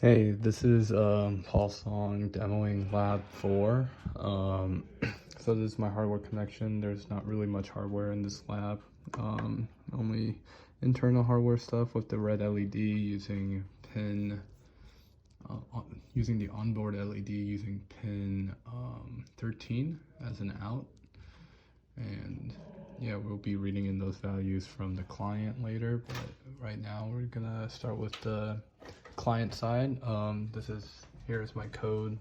Hey, this is Paul Song demoing Lab 4. So this is my hardware connection. There's not really much hardware in this lab. Only internal hardware stuff with the red LED using pin, using the onboard LED using pin 13 as an out. And yeah, we'll be reading in those values from the client later, but right now we're gonna start with the client side. Here's my code.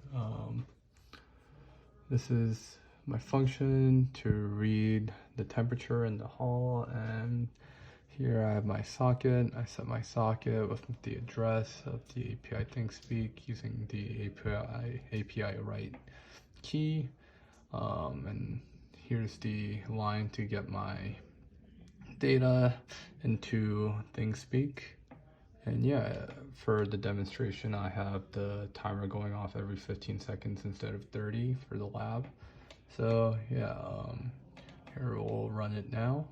This is my function to read the temperature in the hall, and here I have my socket. I set my socket with the address of the API ThinkSpeak using the API write key, and here's the line to get my data into ThinkSpeak. And yeah, for the demonstration, I have the timer going off every 15 seconds instead of 30 for the lab. So yeah, here we'll run it now.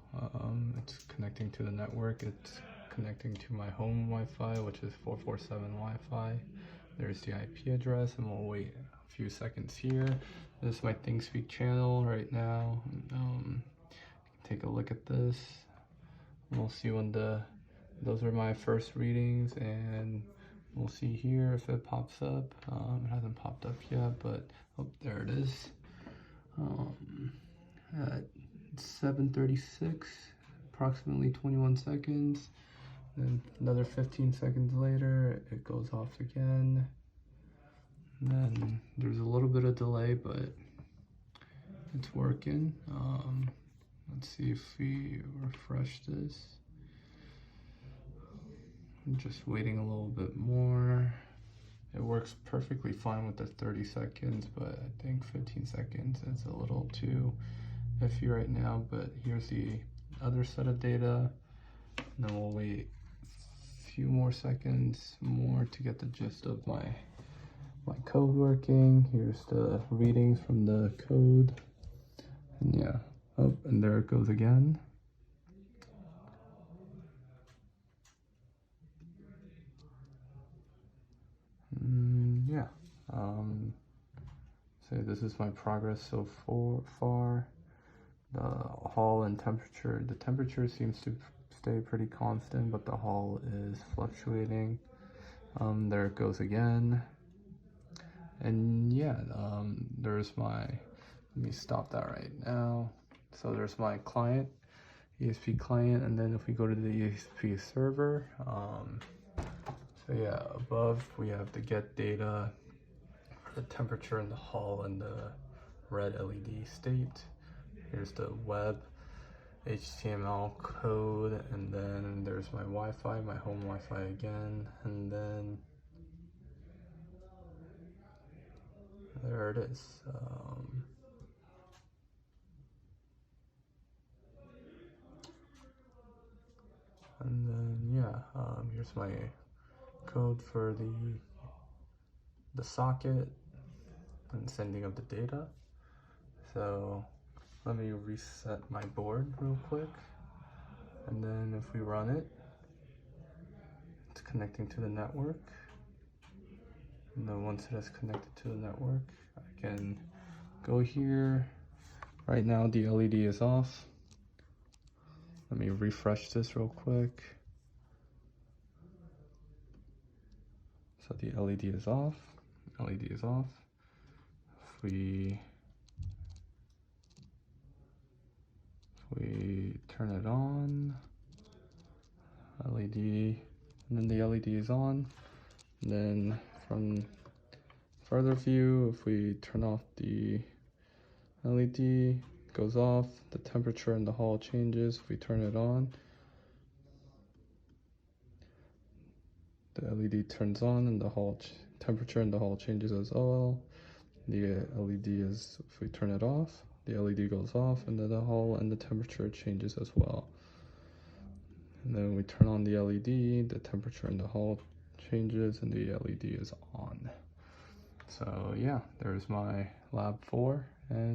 It's connecting to the network. It's connecting to my home Wi-Fi, which is 447 Wi-Fi. There's the IP address, and we'll wait a few seconds here. This is my ThinkSpeak channel right now. Take a look at this. We'll see when those are my first readings, and we'll see here if it pops up. It hasn't popped up yet, but oh, there it is. At 7:36, approximately 21 seconds. Then another 15 seconds later, it goes off again. And then there's a little bit of delay, but it's working. Let's see if we refresh this. I'm just waiting a little bit more. It works perfectly fine with the 30 seconds, but I think 15 seconds is a little too iffy right now. But here's the other set of data. And then we'll wait a few more seconds more to get the gist of my code working. Here's the readings from the code. And yeah, oh, and there it goes again. Yeah, so this is my progress so far. The hall and temperature, the temperature seems to stay pretty constant, but the hall is fluctuating. There it goes again. And yeah, there's my, let me stop that right now. So there's my client, ESP client, and then if we go to the ESP server, so yeah, above we have the get data, the temperature in the hall and the red LED state. Here's the web HTML code, and then there's my Wi-Fi, my home Wi-Fi again, and then there it is. And then yeah, here's my code for the socket and sending of the data. So let me reset my board real quick, and then if we run it, it's connecting to the network. And then once it is connected to the network, I can go here. Right now the LED is off. Let me refresh this real quick. So the LED is off. LED is off. If we turn it on, LED, and then the LED is on. And then from further view, if we turn off the LED, it goes off, the temperature in the hall changes. If we turn it on, the LED turns on and the hall temperature in the hall changes as well. The LED is, if we turn it off, the LED goes off, and then the hall and the temperature changes as well. And then we turn on the LED, the temperature in the hall changes, and the LED is on. So yeah, there's my lab 4, and